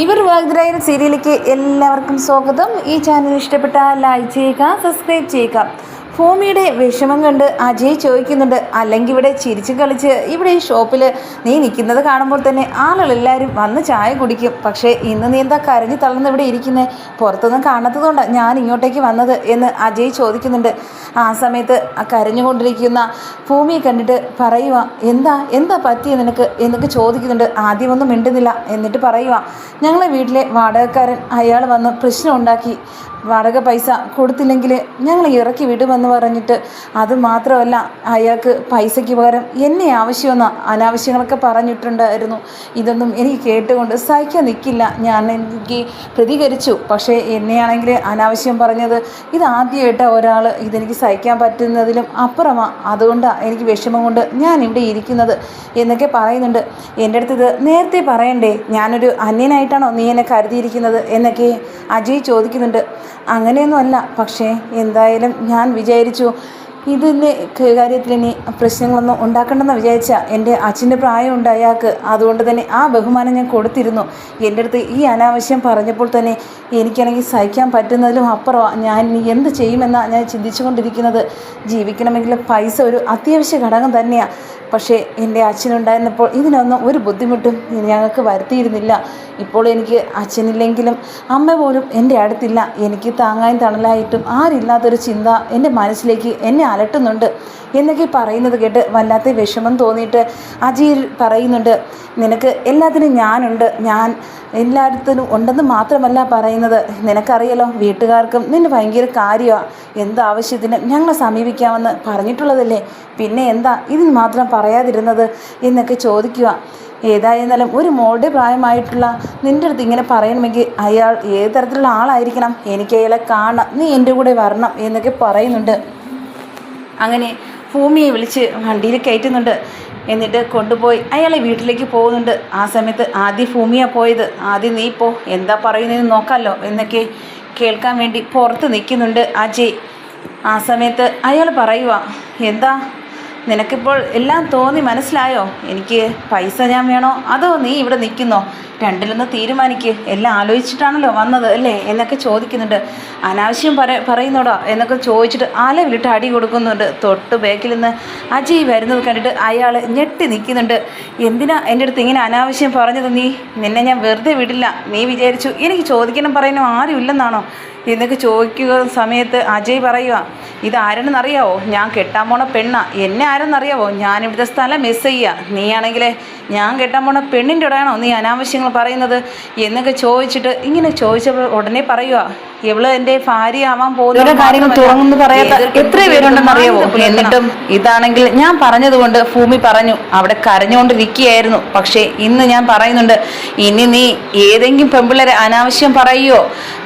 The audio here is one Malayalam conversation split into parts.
ഇവർ വിവാഹിതരായ സീരിയലിലേക്ക് എല്ലാവർക്കും സ്വാഗതം. ഈ ചാനൽ ഇഷ്ടപ്പെട്ടാൽ ലൈക്ക് ചെയ്യുക, സബ്സ്ക്രൈബ് ചെയ്യുക. ഭൂമിയുടെ വിഷമം കണ്ട് അജയ് ചോദിക്കുന്നുണ്ട്, അല്ലെങ്കിൽ ഇവിടെ ചിരിച്ചു കളിച്ച് ഇവിടെ ഈ ഷോപ്പിൽ നീ നിൽക്കുന്നത് കാണുമ്പോൾ തന്നെ ആളുകളെല്ലാവരും വന്ന് ചായ കുടിക്കും. പക്ഷേ ഇന്ന് നീ എന്താ കരഞ്ഞു തളർന്ന് ഇവിടെ ഇരിക്കുന്നത്? പുറത്തൊന്നും കാണാത്തതുകൊണ്ടാണ് ഞാൻ ഇങ്ങോട്ടേക്ക് വന്നത് എന്ന് അജയ് ചോദിക്കുന്നുണ്ട്. ആ സമയത്ത് കരഞ്ഞുകൊണ്ടിരിക്കുന്ന ഭൂമിയെ കണ്ടിട്ട് പറയുക, എന്താ പറ്റിയ നിനക്ക് എന്നൊക്കെ ചോദിക്കുന്നുണ്ട്. ആദ്യമൊന്നും മിണ്ടുന്നില്ല. എന്നിട്ട് പറയുക, ഞങ്ങളെ വീട്ടിലെ വാടകക്കാരൻ അയാൾ വന്ന് പ്രശ്നം ഉണ്ടാക്കി. വാടക പൈസ കൊടുത്തില്ലെങ്കിൽ ഞങ്ങൾ ഇറക്കി വിടുമെന്ന് പറഞ്ഞിട്ട്, അതുമാത്രമല്ല അയാൾക്ക് പൈസയ്ക്ക് പകരം എന്നെ ആവശ്യമെന്ന അനാവശ്യങ്ങളൊക്കെ പറഞ്ഞിട്ടുണ്ടായിരുന്നു. ഇതൊന്നും എനിക്ക് കേട്ടുകൊണ്ട് സഹിക്കാൻ നിൽക്കില്ല. എനിക്ക് പ്രതികരിച്ചു. പക്ഷേ എന്നെയാണെങ്കിൽ അനാവശ്യം പറഞ്ഞത് ഇതാദ്യമായിട്ട് ഒരാൾ ഇതെനിക്ക് സഹിക്കാൻ പറ്റുന്നതിലും അപ്പുറമാണ്. അതുകൊണ്ടാണ് എനിക്ക് വിഷമം കൊണ്ട് ഞാൻ ഇവിടെ ഇരിക്കുന്നത് എന്നൊക്കെ പറയുന്നുണ്ട്. എൻ്റെ അടുത്ത് ഇത് നേരത്തെ പറയണ്ടേ? ഞാനൊരു അന്യനായിട്ടാണോ നീ എന്നെ കരുതിയിരിക്കുന്നത് എന്നൊക്കെ അജയ് ചോദിക്കുന്നുണ്ട്. അങ്ങനെയൊന്നുമല്ല, പക്ഷേ എന്തായാലും ഞാൻ വിചാരിച്ചു ഇതിൻ്റെ കാര്യത്തിൽ ഇനി പ്രശ്നങ്ങളൊന്നും ഉണ്ടാക്കണ്ടെന്ന് വിചാരിച്ച എൻ്റെ അച്ഛൻ്റെ പ്രായമുണ്ട് അയാൾക്ക്. അതുകൊണ്ട് തന്നെ ആ ബഹുമാനം ഞാൻ കൊടുത്തിരുന്നു. എൻ്റെ അടുത്ത് ഈ അനാവശ്യം പറഞ്ഞപ്പോൾ തന്നെ എനിക്കാണെങ്കിൽ സഹിക്കാൻ പറ്റുന്നതിലും അപ്പുറമാണ്. ഞാൻ ഇനി എന്ത് ചെയ്യുമെന്നാണ് ഞാൻ ചിന്തിച്ചു കൊണ്ടിരിക്കുന്നത്. ജീവിക്കണമെങ്കിൽ പൈസ ഒരു അത്യാവശ്യ ഘടകം തന്നെയാണ്. പക്ഷേ എൻ്റെ അച്ഛനുണ്ടായിരുന്നപ്പോൾ ഇതിനൊന്നും ഒരു ബുദ്ധിമുട്ടും ഞങ്ങൾക്ക് വരുത്തിയിരുന്നില്ല. ഇപ്പോൾ എനിക്ക് അച്ഛനില്ലെങ്കിലും അമ്മ പോലും എൻ്റെ അടുത്തില്ല. എനിക്ക് താങ്ങാൻ തണലായിട്ടും ആരില്ലാത്തൊരു ചിന്ത എൻ്റെ മനസ്സിലേക്ക് എന്നെ അലട്ടുന്നുണ്ട് എന്നൊക്കെ പറയുന്നത് കേട്ട് വല്ലാത്ത വിഷമം തോന്നിയിട്ട് അജയ് പറയുന്നുണ്ട്, നിനക്ക് എല്ലാത്തിനും ഞാനുണ്ട്. ഞാൻ എല്ലായിടത്തിനും ഉണ്ടെന്ന് മാത്രമല്ല പറയുന്നത്. നിനക്കറിയാലോ, വീട്ടുകാർക്കും നിന്നെ ഭയങ്കര കാര്യമാണ്. എന്താവശ്യത്തിന് ഞങ്ങളെ സമീപിക്കാമെന്ന് പറഞ്ഞിട്ടുള്ളതല്ലേ. പിന്നെ എന്താ ഇതിന് മാത്രം പറയാതിരുന്നത് എന്നൊക്കെ ചോദിക്കുക. ഏതായിരുന്നാലും ഒരു മോളുടെ പ്രായമായിട്ടുള്ള നിൻ്റെ അടുത്ത് ഇങ്ങനെ പറയണമെങ്കിൽ അയാൾ ഏത് തരത്തിലുള്ള ആളായിരിക്കണം? എനിക്ക് അയാളെ കാണണം, നീ എൻ്റെ കൂടെ വരണം എന്നൊക്കെ പറയുന്നുണ്ട്. അങ്ങനെ ഭൂമിയെ വിളിച്ച് വണ്ടിയിൽ കയറ്റുന്നുണ്ട്. എന്നിട്ട് കൊണ്ടുപോയി അയാളെ വീട്ടിലേക്ക് പോകുന്നുണ്ട്. ആ സമയത്ത് ആദ്യം ഭൂമിയാണ് പോയത്. ആദ്യം നീ പോ, എന്താ പറയുന്നതെന്ന് നോക്കാമല്ലോ എന്നൊക്കെ കേൾക്കാൻ വേണ്ടി പുറത്ത് നിൽക്കുന്നുണ്ട് അജയ്. ആ സമയത്ത് അയാൾ പറയുക, എന്താ നിനക്കിപ്പോൾ എല്ലാം തോന്നി മനസ്സിലായോ? എനിക്ക് പൈസ ഞാൻ വേണോ അതോ നീ ഇവിടെ നിൽക്കുന്നോ? രണ്ടിലൊന്ന് തീരുമാനിക്ക്. എല്ലാം ആലോചിച്ചിട്ടാണല്ലോ വന്നത് അല്ലേ എന്നൊക്കെ ചോദിക്കുന്നുണ്ട്. അനാവശ്യം പറയുന്നോടോ എന്നൊക്കെ ചോദിച്ചിട്ട് ആലവിലിട്ട് അടി കൊടുക്കുന്നുണ്ട്. തൊട്ട് ബാക്കിൽ നിന്ന് അജയ് വരുന്നത് കണ്ടിട്ട് അയാൾ ഞെട്ടി നിൽക്കുന്നുണ്ട്. എന്തിനാ എൻ്റെ അടുത്ത് ഇങ്ങനെ അനാവശ്യം പറഞ്ഞത്? നിന്നെ ഞാൻ വെറുതെ വിടില്ല. നീ വിചാരിച്ചു എനിക്ക് ചോദിക്കണം പറയാനും ആരും ഇല്ലെന്നാണോ എന്നൊക്കെ ചോദിക്കുക സമയത്ത് അജയ് പറയുക, ഇതാരെന്നറിയാവോ? ഞാൻ കെട്ടാൻ പോണ പെണ്ണാ. എന്നെ ആരെന്നറിയാവോ? ഞാനിവിടുത്തെ സ്ഥലം മിസ് ചെയ്യുക. നീയാണെങ്കിൽ ഞാൻ കെട്ടാൻ പോണ പെണ്ണിൻ്റെ ഇടയാണോ നീ അനാവശ്യങ്ങൾ പറയുന്നത് എന്നൊക്കെ ചോദിച്ചിട്ട് ഇങ്ങനെ ചോദിച്ചപ്പോൾ ഉടനെ പറയുക, ഇവള് എൻ്റെ ഭാര്യ ആവാൻ പോകുന്ന കാര്യങ്ങൾ തുറന്നു പറയാത്ത എത്ര പേരുണ്ടെന്നറിയാവോ? എന്നിട്ടും ഇതാണെങ്കിൽ ഞാൻ പറഞ്ഞതുകൊണ്ട് ഭൂമി പറഞ്ഞു അവിടെ കരഞ്ഞുകൊണ്ടിരിക്കുകയായിരുന്നു. പക്ഷേ ഇന്ന് ഞാൻ പറയുന്നുണ്ട്, ഇനി നീ ഏതെങ്കിലും പെൺപിള്ളേരെ അനാവശ്യം പറയുകയോ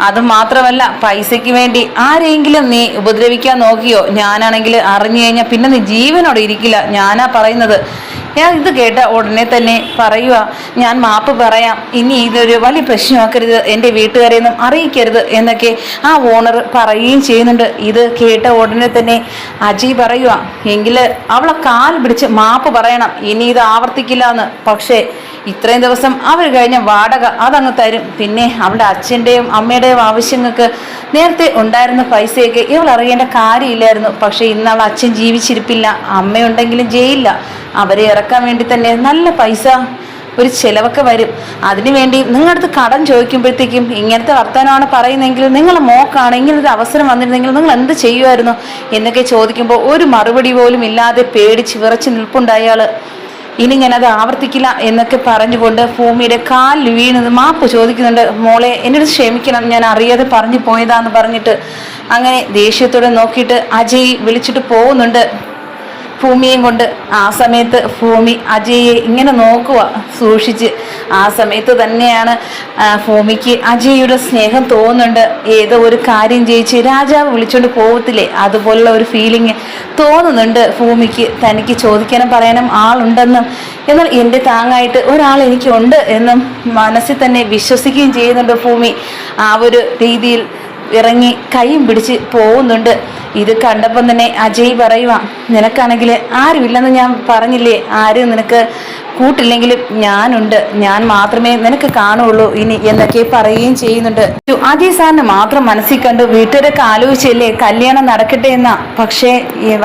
അത് മാത്രമല്ല പൈസയ്ക്ക് വേണ്ടി ആരെങ്കിലും നീ ഉപദ്രവിക്കാൻ നോക്കിയോ, ഞാനാണെങ്കിൽ അറിഞ്ഞു കഴിഞ്ഞാൽ പിന്നെ നീ ജീവനോടെ ഇരിക്കില്ല. ഞാനാ പറയുന്നത്. ഞാൻ ഇത് കേട്ട ഉടനെ തന്നെ പറയുക, ഞാൻ മാപ്പ് പറയാം. ഇനി ഇതൊരു വലിയ പ്രശ്നമാക്കരുത്, എൻ്റെ വീട്ടുകാരെയൊന്നും അറിയിക്കരുത് എന്നൊക്കെ ആ ഓണർ പറയുകയും ചെയ്യുന്നുണ്ട്. ഇത് കേട്ട ഉടനെ തന്നെ അജയ് പറയുക, എങ്കിൽ അവളെ കാൽ പിടിച്ച് മാപ്പ് പറയണം, ഇനി ഇത് ആവർത്തിക്കില്ല എന്ന്. പക്ഷേ ഇത്രയും ദിവസം അവർ കഴിഞ്ഞ വാടക അതങ്ങ് തരും. പിന്നെ അവളുടെ അച്ഛൻ്റെയും അമ്മയുടെയും ആവശ്യങ്ങൾക്ക് നേരത്തെ ഉണ്ടായിരുന്ന പൈസയൊക്കെ ഇവൾ അറിയേണ്ട കാര്യമില്ലായിരുന്നു. പക്ഷേ ഇന്ന് അവൾ അച്ഛൻ ജീവിച്ചിരിപ്പില്ല, അമ്മയുണ്ടെങ്കിലും ജയിലില്ല. അവരെ ഇറക്കാൻ വേണ്ടി തന്നെ നല്ല പൈസ ഒരു ചിലവൊക്കെ വരും. അതിനുവേണ്ടി നിങ്ങളടുത്ത് കടം ചോദിക്കുമ്പോഴത്തേക്കും ഇങ്ങനത്തെ വർത്തമാനമാണ് പറയുന്നതെങ്കിൽ നിങ്ങളെ മോക്കാണ് ഇങ്ങനൊരു അവസരം വന്നിരുന്നെങ്കിൽ നിങ്ങൾ എന്ത് ചെയ്യുമായിരുന്നു എന്നൊക്കെ ചോദിക്കുമ്പോൾ ഒരു മറുപടി പോലും ഇല്ലാതെ പേടിച്ച് വിറച്ച് നിൽപ്പുണ്ടായ ആൾ ഇനി ഞാനത് ആവർത്തിക്കില്ല എന്നൊക്കെ പറഞ്ഞുകൊണ്ട് ഭൂമിയുടെ കാലിൽ വീണത് മാപ്പ് ചോദിക്കുന്നുണ്ട്. മോളെ എന്നോട് ക്ഷമിക്കണം, ഞാൻ അറിയാതെ പറഞ്ഞു പോയതാന്ന് പറഞ്ഞിട്ട് അങ്ങനെ ദേഷ്യത്തോടെ നോക്കിയിട്ട് അജയ് വിളിച്ചിട്ട് പോകുന്നുണ്ട് ഭൂമിയെയും കൊണ്ട്. ആ സമയത്ത് ഭൂമി അജയെ ഇങ്ങനെ നോക്കുക സൂക്ഷിച്ച്. ആ സമയത്ത് തന്നെയാണ് ഭൂമിക്ക് അജയുടെ സ്നേഹം തോന്നുന്നുണ്ട്. ഏതോ ഒരു കാര്യം ജയിച്ച് രാജാവ് വിളിച്ചുകൊണ്ട് പോകത്തില്ലേ, അതുപോലുള്ള ഒരു ഫീലിംഗ് തോന്നുന്നുണ്ട് ഭൂമിക്ക്. തനിക്ക് ചോദിക്കാനും പറയാനും ആളുണ്ടെന്നും എന്നാൽ എൻ്റെ താങ്ങായിട്ട് ഒരാൾ എനിക്കുണ്ട് എന്നും മനസ്സിൽ തന്നെ വിശ്വസിക്കുകയും ചെയ്യുന്നുണ്ട് ഭൂമി. ആ ഒരു രീതിയിൽ ഇറങ്ങി കൈയും പിടിച്ച് പോകുന്നുണ്ട്. ഇത് കണ്ടപ്പം തന്നെ അജയ് പറയുക, നിനക്കാണെങ്കിൽ ആരുമില്ലെന്ന് ഞാൻ പറഞ്ഞില്ലേ, ആരും നിനക്ക് കൂട്ടില്ലെങ്കിലും ഞാനുണ്ട്, ഞാൻ മാത്രമേ നിനക്ക് കാണുള്ളൂ ഇനി എന്നൊക്കെ പറയുകയും ചെയ്യുന്നുണ്ട്. അജയ് സാറിന് മാത്രം മനസ്സിൽ കണ്ട് വീട്ടുകാരൊക്കെ ആലോചിച്ചല്ലേ കല്യാണം നടക്കട്ടെ എന്ന. പക്ഷേ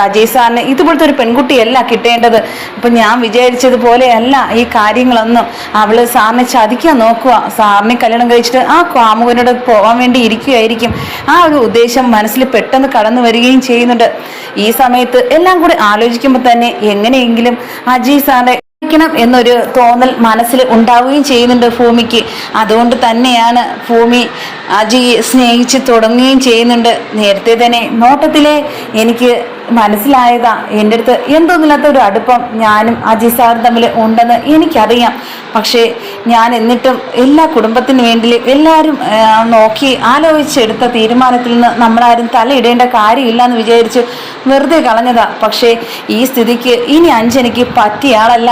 അജയ് സാറിന് ഇതുപോലത്തെ ഒരു പെൺകുട്ടിയല്ല കിട്ടേണ്ടത്. ഇപ്പൊ ഞാൻ വിചാരിച്ചതുപോലെയല്ല ഈ കാര്യങ്ങളൊന്നും. അവള് സാറിനെ ചതിക്കാൻ നോക്കുക. സാറിനെ കല്യാണം കഴിച്ചിട്ട് ആ കാമുകനോട് പോവാൻ വേണ്ടി ഇരിക്കുകയായിരിക്കും. ആ ഒരു ഉദ്ദേശം മനസ്സിൽ പെട്ടെന്ന് കടന്നു വരികയും ചെയ്യുന്നുണ്ട്. ഈ സമയത്ത് എല്ലാം കൂടി ആലോചിക്കുമ്പോൾ തന്നെ എങ്ങനെയെങ്കിലും അജയ് സാറിനെ എന്നൊരു തോന്നൽ മനസ്സിൽ ഉണ്ടാവുകയും ചെയ്യുന്നുണ്ട് ഭൂമിക്ക്. അതുകൊണ്ട് തന്നെയാണ് ഭൂമി അജയ് സ്നേഹിച്ച് തുടങ്ങുകയും ചെയ്യുന്നുണ്ട്. നേരത്തെ തന്നെ നോട്ടത്തിലെ എനിക്ക് മനസ്സിലായതാ എൻ്റെ അടുത്ത് എന്തോന്നില്ലാത്ത ഒരു അടുപ്പം ഞാനും അജയ് സാറും തമ്മിൽ ഉണ്ടെന്ന് എനിക്കറിയാം. പക്ഷേ ഞാൻ എന്നിട്ടും എല്ലാ കുടുംബത്തിന് വേണ്ടി എല്ലാവരും നോക്കി ആലോചിച്ചെടുത്ത തീരുമാനത്തിൽ നിന്ന് നമ്മളാരും തലയിടേണ്ട കാര്യമില്ല എന്ന് വിചാരിച്ച് വെറുതെ കളഞ്ഞതാ. പക്ഷേ ഈ സ്ഥിതിക്ക് ഇനി അഞ്ജനയ്ക്ക് പറ്റിയ ആളല്ല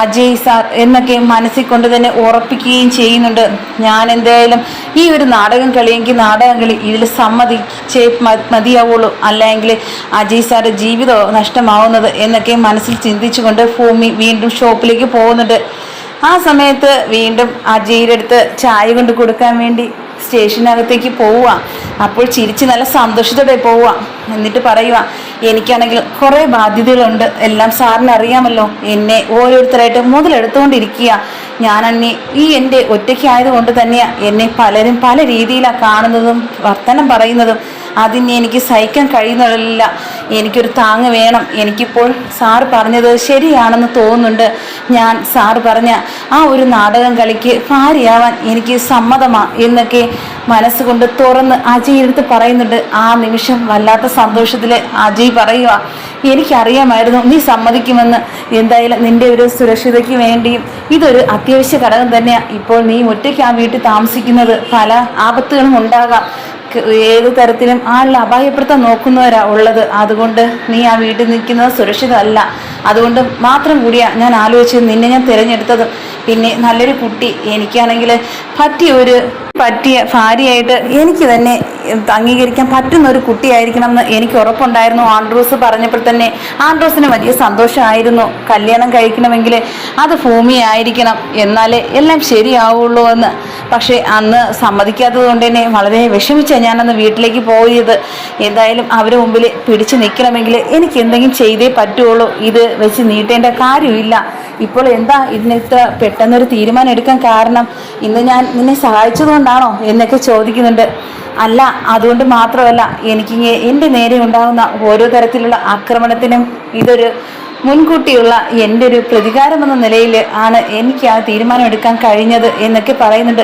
അജയ് സാർ എന്നൊക്കെ മനസ്സിൽ കൊണ്ട് തന്നെ ഉറപ്പിക്കുകയും ചെയ്യുന്നുണ്ട്. ഞാൻ എന്തായാലും ഈ ഒരു നാടകം കളിയെങ്കിൽ നാടകം കളി ഇതിൽ സമ്മതിച്ചേ മതിയാവുള്ളൂ, അല്ലെങ്കിൽ അജയ് സാറിന്റെ ജീവിതം നഷ്ടമാവുന്നത് എന്നൊക്കെ മനസ്സിൽ ചിന്തിച്ചുകൊണ്ട് ഭൂമി വീണ്ടും ഷോപ്പിലേക്ക് പോകുന്നുണ്ട്. ആ സമയത്ത് വീണ്ടും അജയുടെ അടുത്ത് ചായ കൊണ്ട് കൊടുക്കാൻ വേണ്ടി സ്റ്റേഷനകത്തേക്ക് പോവുക. അപ്പോൾ ചിരിച്ച് നല്ല സന്തോഷത്തോടെ പോവുക. എന്നിട്ട് പറയുക, എനിക്കാണെങ്കിൽ കുറേ ബാധ്യതകളുണ്ട്, എല്ലാം സാറിന് അറിയാമല്ലോ. എന്നെ ഓരോരുത്തരായിട്ട് മുതലെടുത്തുകൊണ്ടിരിക്കുക. ഞാനെന്നെ ഈ എൻ്റെ ഒറ്റയ്ക്കായത് കൊണ്ട് തന്നെയാണ് എന്നെ പലരും പല രീതിയിലാണ് കാണുന്നതും വർത്തനം പറയുന്നതും. അതിനെ എനിക്ക് സഹിക്കാൻ കഴിയുന്നില്ല. എനിക്കൊരു താങ്ങ് വേണം. എനിക്കിപ്പോൾ സാറ് പറഞ്ഞത് ശരിയാണെന്ന് തോന്നുന്നുണ്ട്. ഞാൻ സാറ് പറഞ്ഞ ആ ഒരു നാടകം കളിക്ക് ഭാര്യയാവാൻ എനിക്ക് സമ്മതമാണ് എന്നൊക്കെ മനസ്സുകൊണ്ട് തുറന്ന് അജയ് എടുത്ത് പറയുന്നുണ്ട്. ആ നിമിഷം വല്ലാത്ത സന്തോഷത്തിൽ അജയ് പറയുക, എനിക്കറിയാമായിരുന്നു നീ സമ്മതിക്കുമെന്ന്. എന്തായാലും നിന്റെ ഒരു സുരക്ഷിതയ്ക്ക് വേണ്ടിയും ഇതൊരു അത്യാവശ്യ ഘടകം തന്നെയാണ്. ഇപ്പോൾ നീ ഒറ്റയ്ക്ക് ആ വീട്ടിൽ താമസിക്കുന്നത് പല ആപത്തുകളും ഉണ്ടാകാം. ഏത് തരത്തിലും ആളെ അപായപ്പെടുത്താൻ നോക്കുന്നവരാ ഉള്ളത്. അതുകൊണ്ട് നീ ആ വീട്ടിൽ നിൽക്കുന്നത് സുരക്ഷിതമല്ല. അതുകൊണ്ട് മാത്രം കൂടിയാ ഞാൻ ആലോചിച്ചത് നിന്നെ ഞാൻ തിരഞ്ഞെടുത്തത്. പിന്നെ നല്ലൊരു കുട്ടി, എനിക്കാണെങ്കിൽ പറ്റിയ ഭാര്യയായിട്ട് എനിക്ക് തന്നെ അംഗീകരിക്കാൻ പറ്റുന്ന ഒരു കുട്ടിയായിരിക്കണം എന്ന് എനിക്ക് ഉറപ്പുണ്ടായിരുന്നു. ആൻഡ്രൂസ് പറഞ്ഞപ്പോൾ തന്നെ ആൻഡ്രൂസിന് വലിയ സന്തോഷമായിരുന്നു. കല്യാണം കഴിക്കണമെങ്കിൽ അത് ഭൂമിയായിരിക്കണം, എന്നാലേ എല്ലാം ശരിയാവുള്ളൂ എന്ന്. പക്ഷേ അന്ന് സമ്മതിക്കാത്തത് കൊണ്ട് തന്നെ വളരെ വിഷമിച്ചാണ് ഞാനന്ന് വീട്ടിലേക്ക് പോയത്. എന്തായാലും അവരുടെ മുമ്പിൽ പിടിച്ചു നിൽക്കണമെങ്കിൽ എനിക്ക് എന്തെങ്കിലും ചെയ്തേ പറ്റുള്ളൂ. ഇത് വെച്ച് നീട്ടേണ്ട കാര്യമില്ല. ഇപ്പോൾ എന്താ ഇതിനകത്ത് പെട്ടെന്നൊരു തീരുമാനം എടുക്കാൻ കാരണം? ഇന്ന് ഞാൻ നിന്നെ സഹായിച്ചതുകൊണ്ടാണോ എന്നൊക്കെ ചോദിക്കുന്നുണ്ട്. അല്ല, അതുകൊണ്ട് മാത്രമല്ല, എനിക്ക് എൻ്റെ നേരെ ഉണ്ടാകുന്ന ഓരോ തരത്തിലുള്ള ആക്രമണത്തിനും ഇതൊരു മുൻകൂട്ടിയുള്ള എൻ്റെ ഒരു പ്രതികാരം എന്ന നിലയിൽ ആണ് എനിക്ക് ആ തീരുമാനം എടുക്കാൻ കഴിഞ്ഞത് എന്നൊക്കെ പറയുന്നുണ്ട്.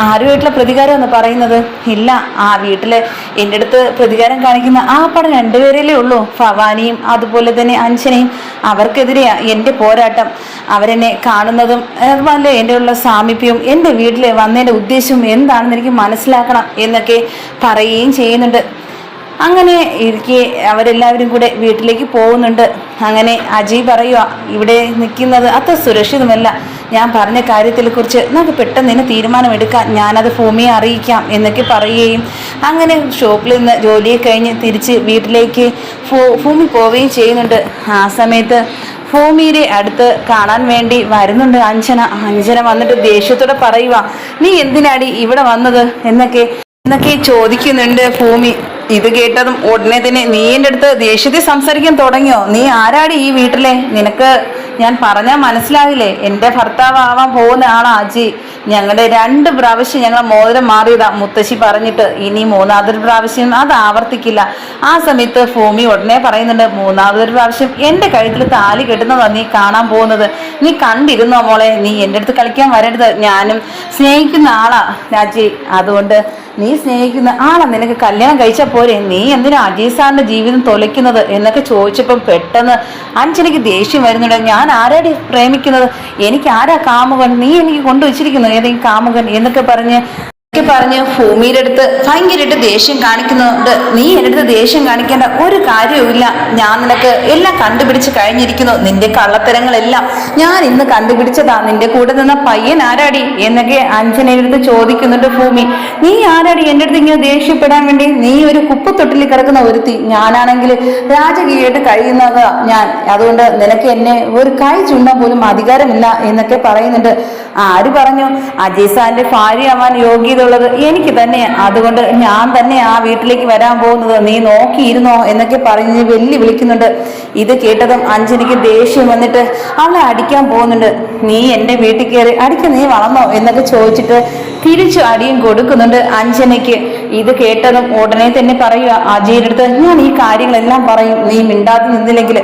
ആരുമായിട്ടുള്ള പ്രതികാരം എന്ന് പറയുന്നത് ഇല്ല. ആ വീട്ടിൽ എൻ്റെ അടുത്ത് പ്രതികാരം കാണിക്കുന്ന ആ പടം രണ്ടുപേരല്ലേ ഉള്ളൂ, ഭവാനിയും അതുപോലെ തന്നെ അഞ്ജനയും. അവർക്കെതിരെയാണ് എൻ്റെ പോരാട്ടം. അവരെന്നെ കാണുന്നതും അതുപോലെ എൻ്റെ ഉള്ള സാമീപ്യവും എൻ്റെ വീട്ടിൽ വന്നതിൻ്റെ ഉദ്ദേശവും എന്താണെന്ന് എനിക്ക് മനസ്സിലാക്കണം എന്നൊക്കെ പറയുകയും ചെയ്യുന്നുണ്ട്. അങ്ങനെ ഇരിക്കെ അവരെല്ലാവരും കൂടെ വീട്ടിലേക്ക് പോകുന്നുണ്ട്. അങ്ങനെ അജയ് പറയുക, ഇവിടെ നിൽക്കുന്നത് അത്ര സുരക്ഷിതമല്ല. ഞാൻ പറഞ്ഞ കാര്യത്തെക്കുറിച്ച് നമുക്ക് പെട്ടെന്ന് തന്നെ തീരുമാനമെടുക്കാം, ഞാനത് ഭൂമിയെ അറിയിക്കാം എന്നൊക്കെ പറയുകയും അങ്ങനെ ഷോപ്പിൽ നിന്ന് ജോലിയെ കഴിഞ്ഞ് തിരിച്ച് വീട്ടിലേക്ക് ഭൂമി പോവുകയും ചെയ്യുന്നുണ്ട്. ആ സമയത്ത് ഭൂമിയുടെ അടുത്ത് കാണാൻ വേണ്ടി വരുന്നുണ്ട് അഞ്ജന വന്നിട്ട് ദേഷ്യത്തോടെ പറയുക, നീ എന്തിനാടി ഇവിടെ വന്നത് എന്നൊക്കെ ചോദിക്കുന്നുണ്ട് ഭൂമി. ഇത് കേട്ടതും ഉടനെ തന്നെ നീ എൻ്റെ അടുത്ത് ദേഷ്യത്തിൽ സംസാരിക്കാൻ തുടങ്ങിയോ? നീ ആരാടി ഈ വീട്ടിലെ? നിനക്ക് ഞാൻ പറഞ്ഞാൽ മനസ്സിലാവില്ലേ? എൻ്റെ ഭർത്താവ് ആവാൻ പോകുന്ന ആളാ അജയ്. ഞങ്ങളുടെ 2 പ്രാവശ്യം ഞങ്ങളെ മോതിരം മാറിയതാ മുത്തശ്ശി പറഞ്ഞിട്ട്. ഇനി 3ാമതൊരു പ്രാവശ്യം അത് ആവർത്തിക്കില്ല. ആ സമയത്ത് ഭൂമി ഉടനെ പറയുന്നുണ്ട്, 3ാമതൊരു പ്രാവശ്യം എൻ്റെ കഴുത്തിൽ താലി കെട്ടുന്നതാ നീ കാണാൻ പോകുന്നത്. നീ കണ്ടിരുന്നോ മോളെ? നീ എൻ്റെ അടുത്ത് കളിക്കാൻ വരരുത്. ഞാനും സ്നേഹിക്കുന്ന ആളാ അജയ്. അതുകൊണ്ട് നീ സ്നേഹിക്കുന്ന ആളാ നിനക്ക് കല്യാണം കഴിച്ചാൽ പോരെ? നീ എന്തിനാ അജയ് സാറിന്റെ ജീവിതം തൊലയ്ക്കുന്നത് എന്നൊക്കെ ചോദിച്ചപ്പം പെട്ടെന്ന് അഞ്ജനയ്ക്ക് ദേഷ്യം വരുന്നുണ്ട്. ഞാൻ ആരാടി പ്രേമിക്കുന്നത്? എനിക്ക് ആരാ കാമുകൻ? നീ എനിക്ക് കൊണ്ടുവച്ചിരിക്കുന്നു ഏതെങ്കിലും കാമുകൻ എന്നൊക്കെ പറഞ്ഞ് പറഞ്ഞ് ഭൂമിയുടെ അടുത്ത് ഭയങ്കരമായിട്ട് ദേഷ്യം കാണിക്കുന്നുണ്ട്. നീ എൻ്റെ അടുത്ത് ദേഷ്യം കാണിക്കേണ്ട ഒരു കാര്യവുമില്ല. ഞാൻ നിനക്ക് എല്ലാം കണ്ടുപിടിച്ച് കഴിഞ്ഞിരിക്കുന്നു. നിന്റെ കള്ളത്തരങ്ങളെല്ലാം ഞാൻ ഇന്ന് കണ്ടുപിടിച്ചതാ. നിന്റെ കൂടെ നിന്ന പയ്യൻ ആരാടി എന്നൊക്കെ അഞ്ജനയുടെ അടുത്ത് ചോദിക്കുന്നുണ്ട് ഭൂമി. നീ ആരാടി എൻ്റെ അടുത്ത് ഇങ്ങനെ ദേഷ്യപ്പെടാൻ വേണ്ടി? നീ ഒരു കുപ്പത്തൊട്ടിൽ കിടക്കുന്ന ഒരുത്തി. ഞാനാണെങ്കിൽ രാജകീയമായിട്ട് കഴിയുന്നത് ഞാൻ. അതുകൊണ്ട് നിനക്ക് എന്നെ ഒരു കൈ ചൂണ്ടാൻ പോലും അധികാരമില്ല എന്നൊക്കെ പറയുന്നുണ്ട്. ആര് പറഞ്ഞു? അജയ് സാറിന്റെ ഭാര്യയാവാൻ യോഗ്യതയുള്ളത് എനിക്ക് തന്നെ. അതുകൊണ്ട് ഞാൻ തന്നെ ആ വീട്ടിലേക്ക് വരാൻ പോകുന്നത്. നീ നോക്കിയിരുന്നോ എന്നൊക്കെ പറഞ്ഞ് വിളിക്കുന്നുണ്ട്. ഇത് കേട്ടതും അഞ്ജനയ്ക്ക് ദേഷ്യം വന്നിട്ട് അവളെ അടിക്കാൻ പോകുന്നുണ്ട്. നീ എൻ്റെ വീട്ടിൽ കയറി അടിക്കാൻ നീ വളർന്നോ എന്നൊക്കെ ചോദിച്ചിട്ട് തിരിച്ചു അടിയും കൊടുക്കുന്നുണ്ട് അഞ്ജനയ്ക്ക്. ഇത് കേട്ടതും ഉടനെ തന്നെ പറയുക അജയുടെ അടുത്ത്, ഞാൻ ഈ കാര്യങ്ങളെല്ലാം പറയും, നീ മിണ്ടാതെ നിന്നില്ലെങ്കിൽ.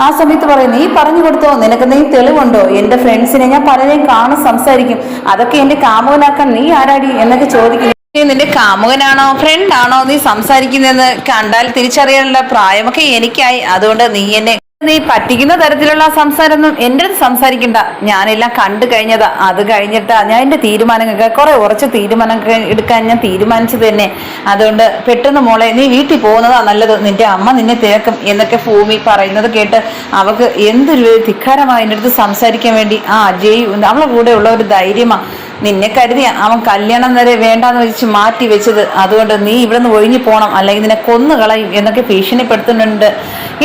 ആ സമയത്ത് പറയും, നീ പറഞ്ഞു കൊടുത്തോ? നിനക്ക് നീ തെളിവുണ്ടോ? എൻ്റെ ഫ്രണ്ട്സിനെ ഞാൻ പലരെയും കാണും, സംസാരിക്കും. അതൊക്കെ എൻ്റെ കാമുകനാക്കാൻ നീ ആരാടി എന്നൊക്കെ ചോദിക്കുന്നു. നിന്റെ കാമുകനാണോ ഫ്രണ്ടാണോ നീ സംസാരിക്കുന്നതെന്ന് കണ്ടാൽ തിരിച്ചറിയാനുള്ള പ്രായമൊക്കെ എനിക്കായി. അതുകൊണ്ട് നീ പറ്റിക്കുന്ന തരത്തിലുള്ള സംസാരമൊന്നും എൻ്റെ അടുത്ത് സംസാരിക്കണ്ട. ഞാനെല്ലാം കണ്ടു കഴിഞ്ഞതാ. അത് കഴിഞ്ഞിട്ടാ ഞാൻ എൻ്റെ തീരുമാനങ്ങൾക്ക് കുറെ ഉറച്ച തീരുമാനങ്ങൾ എടുക്കാൻ ഞാൻ തീരുമാനിച്ചത് തന്നെ. അതുകൊണ്ട് പെട്ടെന്ന് മോളെ നീ വീട്ടിൽ പോകുന്നതാ നല്ലത്. നിന്റെ അമ്മ നിന്നെ തിരക്കും എന്നൊക്കെ ഭൂമി പറയുന്നത് കേട്ട് അവക്ക് എന്തൊരു ധിക്കാരമായി എൻ്റെ അടുത്ത് സംസാരിക്കാൻ വേണ്ടി ആ അജയ് അവളെ കൂടെ ഉള്ള ഒരു ധൈര്യമാണ്. നിന്നെ കരുതിയ അവൻ കല്യാണം വരെ വേണ്ടാന്ന് വെച്ച് മാറ്റി വെച്ചത്. അതുകൊണ്ട് നീ ഇവിടെ നിന്ന് ഒഴിഞ്ഞു പോകണം, അല്ലെങ്കിൽ നിന്നെ കൊന്നുകളയും എന്നൊക്കെ ഭീഷണിപ്പെടുത്തുന്നുണ്ട്.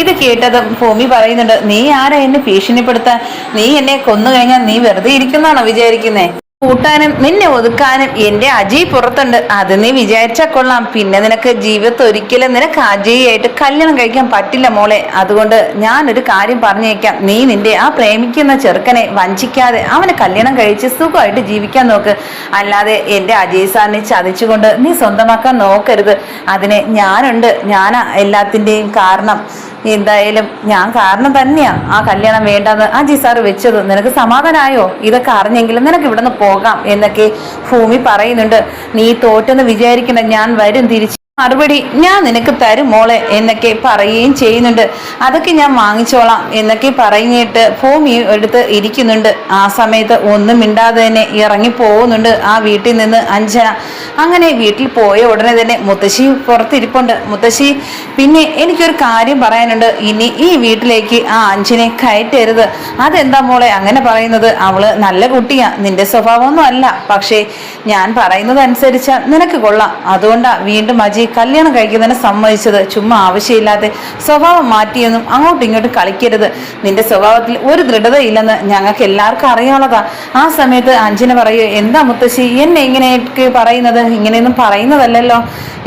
ഇത് കേട്ടതും ഭൂമി പറയുന്നുണ്ട്, നീ ആരാ എന്നെ ഭീഷണിപ്പെടുത്താൻ? നീ എന്നെ കൊന്നു കഴിഞ്ഞാൽ നീ വെറുതെ ഇരിക്കുന്നാണോ വിചാരിക്കുന്നേ? കൂട്ടാനും നിന്നെ ഒതുക്കാനും എൻ്റെ അജയ് പുറത്തുണ്ട്. അത് നീ വിചാരിച്ചാൽ കൊള്ളാം. പിന്നെ നിനക്ക് ജീവിതത്തിൽ ഒരിക്കലും നിനക്ക് അജയായിട്ട് കല്യാണം കഴിക്കാൻ പറ്റില്ല മോളെ. അതുകൊണ്ട് ഞാനൊരു കാര്യം പറഞ്ഞേക്കാം, നീ നിന്റെ ആ പ്രേമിക്കുന്ന ചെറുക്കനെ വഞ്ചിക്കാതെ അവനെ കല്യാണം കഴിച്ച് സുഖമായിട്ട് ജീവിക്കാൻ നോക്ക്. അല്ലാതെ എൻ്റെ അജയ് സാറിനെ ചതിച്ചുകൊണ്ട് നീ സ്വന്തമാക്കാൻ നോക്കരുത്. അതിന് ഞാനുണ്ട്. ഞാനാ എല്ലാത്തിൻ്റെയും കാരണം. എന്തായാലും ഞാൻ കാരണം തന്നെയാ ആ കല്യാണം വേണ്ടെന്ന് അജയ് സാറ് വെച്ചത്. നിനക്ക് സമാധാനമായോ? ഇതൊക്കെ അറിഞ്ഞെങ്കിലും നിനക്ക് ഇവിടെ നിന്ന് പോകാം എന്നൊക്കെ ഭൂമി പറയുന്നുണ്ട്. നീ തോറ്റെന്ന് വിചാരിക്കണ്ട, ഞാൻ വരും തിരിച്ച്. മറുപടി ഞാൻ നിനക്ക് തരും മോളെ എന്നൊക്കെ പറയുകയും ചെയ്യുന്നുണ്ട്. അതൊക്കെ ഞാൻ വാങ്ങിച്ചോളാം എന്നൊക്കെ പറഞ്ഞിട്ട് ഭൂമി എടുത്ത് ഇരിക്കുന്നുണ്ട്. ആ സമയത്ത് ഒന്നും മിണ്ടാതെ തന്നെ ഇറങ്ങി പോകുന്നുണ്ട് ആ വീട്ടിൽ നിന്ന് അഞ്ജന. അങ്ങനെ വീട്ടിൽ പോയ ഉടനെ തന്നെ മുത്തശ്ശി പുറത്തിരിപ്പുണ്ട്. മുത്തശ്ശി, പിന്നെ എനിക്കൊരു കാര്യം പറയാനുണ്ട്. ഇനി ഈ വീട്ടിലേക്ക് ആ അഞ്ജനെ കയറ്റരുത്. അതെന്താ മോളെ അങ്ങനെ പറയുന്നത്? അവള് നല്ല കുട്ടിയാ, നിന്റെ സ്വഭാവമൊന്നും അല്ല. പക്ഷേ ഞാൻ പറയുന്നത് അനുസരിച്ചാൽ നിനക്ക് കൊള്ളാം. അതുകൊണ്ടാ വീണ്ടും അജയ് കല്യാണം കഴിക്കുന്നതിനെ സമ്മതിച്ചത്. ചുമ്മാ ആവശ്യമില്ലാതെ സ്വഭാവം മാറ്റിയൊന്നും അങ്ങോട്ടും ഇങ്ങോട്ടും കളിക്കരുത്. നിന്റെ സ്വഭാവത്തിൽ ഒരു ദൃഢതയില്ലെന്ന് ഞങ്ങൾക്ക് എല്ലാവർക്കും അറിയാനുള്ളതാ. ആ സമയത്ത് അഞ്ജന പറയൂ, എന്താ മുത്തശ്ശി എന്നെ ഇങ്ങനെയൊക്കെ പറയുന്നത്? ഇങ്ങനെയൊന്നും പറയുന്നതല്ലല്ലോ.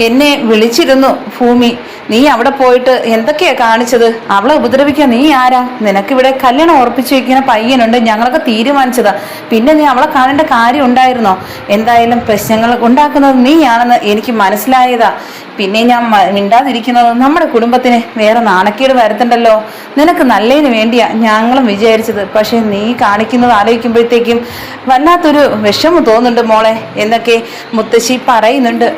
എന്നെ വിളിച്ചിരുന്നു ഭൂമി. നീ അവിടെ പോയിട്ട് എന്തൊക്കെയാ കാണിച്ചത്? അവളെ ഉപദ്രവിക്കാൻ നീ ആരാ? നിനക്കിവിടെ കല്യാണം ഉറപ്പിച്ചു വെക്കുന്ന പയ്യനുണ്ട്, ഞങ്ങളൊക്കെ തീരുമാനിച്ചതാ. പിന്നെ നീ അവളെ കാണേണ്ട കാര്യം ഉണ്ടായിരുന്നോ? എന്തായാലും പ്രശ്നങ്ങൾ ഉണ്ടാക്കുന്നത് നീയാണെന്ന് എനിക്ക് മനസ്സിലായതാ. പിന്നെ ഞാൻ മിണ്ടാതിരിക്കുന്നത് നമ്മുടെ കുടുംബത്തിന് വേറെ നാണക്കേട് വരുത്തണ്ടല്ലോ. നിനക്ക് നല്ലതിന് വേണ്ടിയാ ഞങ്ങളും വിചാരിച്ചത്. പക്ഷെ നീ കാണിക്കുന്നത് ആലോചിക്കുമ്പോഴത്തേക്കും വല്ലാത്തൊരു വിഷമം തോന്നുന്നുണ്ട് മോളെ എന്നൊക്കെ മുത്തശ്ശി പറയുന്നുണ്ട്.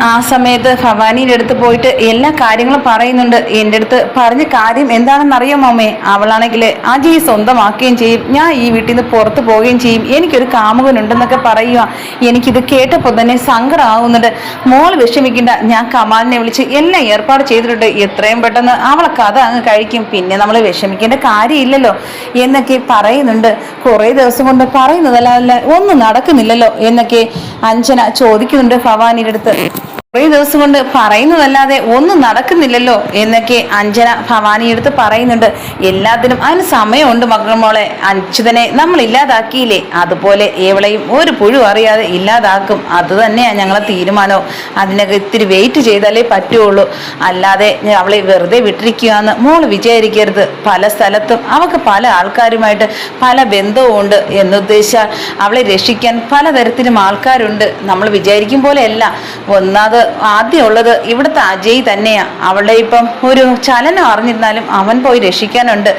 ആ സമയത്ത് ഭവാനിയുടെ അടുത്ത് പോയിട്ട് എല്ലാ കാര്യങ്ങളും പറയുന്നുണ്ട്. എൻ്റെ അടുത്ത് പറഞ്ഞ കാര്യം എന്താണെന്ന് അറിയാമോ അമ്മേ? അവളാണെങ്കിൽ അജയ് സ്വന്തമാക്കുകയും ചെയ്യും, ഞാൻ ഈ വീട്ടിൽ നിന്ന് പുറത്തു പോവുകയും ചെയ്യും, എനിക്കൊരു കാമുകനുണ്ടെന്നൊക്കെ പറയുക. എനിക്കിത് കേട്ടപ്പോൾ തന്നെ സങ്കടമാകുന്നുണ്ട്. മോള് വിഷമിക്കണ്ട, ഞാൻ കമാലിനെ വിളിച്ച് എല്ലാം ഏർപ്പാട് ചെയ്തിട്ടുണ്ട്. എത്രയും പെട്ടെന്ന് അവളെ കഥ അങ്ങ് കഴിക്കും. പിന്നെ നമ്മൾ വിഷമിക്കേണ്ട കാര്യമില്ലല്ലോ എന്നൊക്കെ പറയുന്നുണ്ട്. കുറേ ദിവസം കൊണ്ട് പറയുന്നതല്ല ഒന്നും നടക്കുന്നില്ലല്ലോ എന്നൊക്കെ അഞ്ജന ചോദിക്കുന്നുണ്ട് ഭവാനിയുടെ അടുത്ത്. കുറേ ദിവസം കൊണ്ട് പറയുന്നതല്ലാതെ ഒന്നും നടക്കുന്നില്ലല്ലോ എന്നൊക്കെ അഞ്ജന ഭവാനിയെടുത്ത് പറയുന്നുണ്ട്. എല്ലാത്തിനും അതിന് സമയമുണ്ട് മകളെ. അച്യുതനെ നമ്മൾ ഇല്ലാതാക്കിയില്ലേ, അതുപോലെ ഏവളെയും ഒരു പുഴു അറിയാതെ ഇല്ലാതാക്കും. അത് തന്നെയാണ് ഞങ്ങളെ തീരുമാനവും. അതിനൊക്കെ ഇത്തിരി വെയിറ്റ് ചെയ്താലേ പറ്റുള്ളൂ. അല്ലാതെ അവളെ വെറുതെ വിട്ടിരിക്കുകയെന്ന് മോള് വിചാരിക്കരുത്. പല സ്ഥലത്തും അവൾക്ക് പല ആൾക്കാരുമായിട്ട് പല ബന്ധവും ഉണ്ട്. എന്നുദ്ദേശിച്ചാൽ അവളെ രക്ഷിക്കാൻ പലതരത്തിലും ആൾക്കാരുണ്ട്. നമ്മൾ വിചാരിക്കും പോലെയല്ല. ഒന്നാമത് ആദ്യം ഉള്ളത് ഇവിടുത്തെ അജയ് തന്നെയാ. അവളുടെ ഇപ്പം ഒരു ചലനം അറിഞ്ഞിരുന്നാലും അവൻ പോയി രക്ഷിക്കാനുണ്ട്.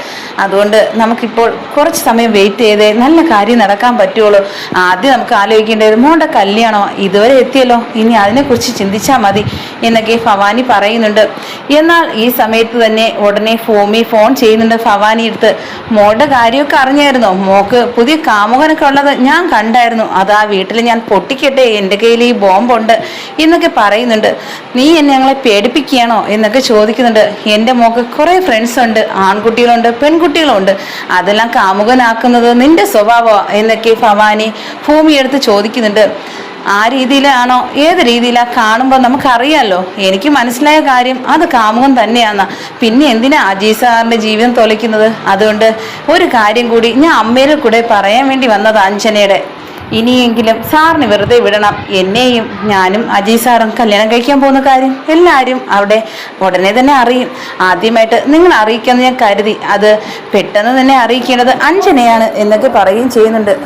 അതുകൊണ്ട് നമുക്കിപ്പോൾ കുറച്ച് സമയം വെയിറ്റ് ചെയ്തേ നല്ല കാര്യം നടക്കാൻ പറ്റുള്ളൂ. ആദ്യം നമുക്ക് ആലോചിക്കേണ്ടത് മോളുടെ കല്യാണമാണ്. ഇതുവരെ എത്തിയല്ലോ, ഇനി അതിനെക്കുറിച്ച് ചിന്തിച്ചാൽ മതി എന്നൊക്കെ ഭവാനി പറയുന്നുണ്ട്. എന്നാൽ ഈ സമയത്ത് തന്നെ ഉടനെ ഭൂമി ഫോൺ ചെയ്യുന്നുണ്ട് ഭവാനി എടുത്ത്. മോളുടെ കാര്യമൊക്കെ അറിഞ്ഞായിരുന്നോ? മോക്ക് പുതിയ കാമുകനൊക്കെ ഉള്ളത് ഞാൻ കണ്ടായിരുന്നു. അത് ആ വീട്ടിൽ ഞാൻ പൊട്ടിക്കട്ടെ, എൻ്റെ കയ്യിൽ ഈ ബോംബുണ്ട് എന്നൊക്കെ പറയുന്നുണ്ട്. നീ എന്നെ ഞങ്ങളെ പേടിപ്പിക്കുകയാണോ എന്നൊക്കെ ചോദിക്കുന്നുണ്ട്. എൻ്റെ മോക്ക് കുറേ ഫ്രണ്ട്സ് ഉണ്ട്, ആൺകുട്ടികളുണ്ട് പെൺകുട്ടികളുണ്ട്. അതെല്ലാം കാമുകനാക്കുന്നത് നിന്റെ സ്വഭാവമോ എന്നൊക്കെ ഭവാനി ഭൂമി എടുത്ത് ചോദിക്കുന്നുണ്ട്. ആ രീതിയിലാണോ ഏത് രീതിയിലാണ് കാണുമ്പോൾ നമുക്കറിയാമല്ലോ. എനിക്ക് മനസ്സിലായ കാര്യം അത് കാമുകൻ തന്നെയാണ്. പിന്നെ എന്തിനാ അജയ് സാറിൻ്റെ ജീവിതം തൊലയ്ക്കുന്നത്? അതുകൊണ്ട് ഒരു കാര്യം കൂടി ഞാൻ അമ്മയുടെ കൂടെ പറയാൻ വേണ്ടി വന്നത് അഞ്ജനയുടെ. ഇനിയെങ്കിലും സാറിന് വെറുതെ വിടണം. എന്നെയും ഞാനും അജയ് സാറും കല്യാണം കഴിക്കാൻ പോകുന്ന കാര്യം എല്ലാവരും അവിടെ ഉടനെ തന്നെ അറിയും. ആദ്യമായിട്ട് നിങ്ങൾ അറിയിക്കാമെന്ന് ഞാൻ കരുതി. അത് പെട്ടെന്ന് തന്നെ അറിയിക്കേണ്ടത് അഞ്ജനയാണ് എന്നൊക്കെ പറയുകയും ചെയ്യുന്നുണ്ട്.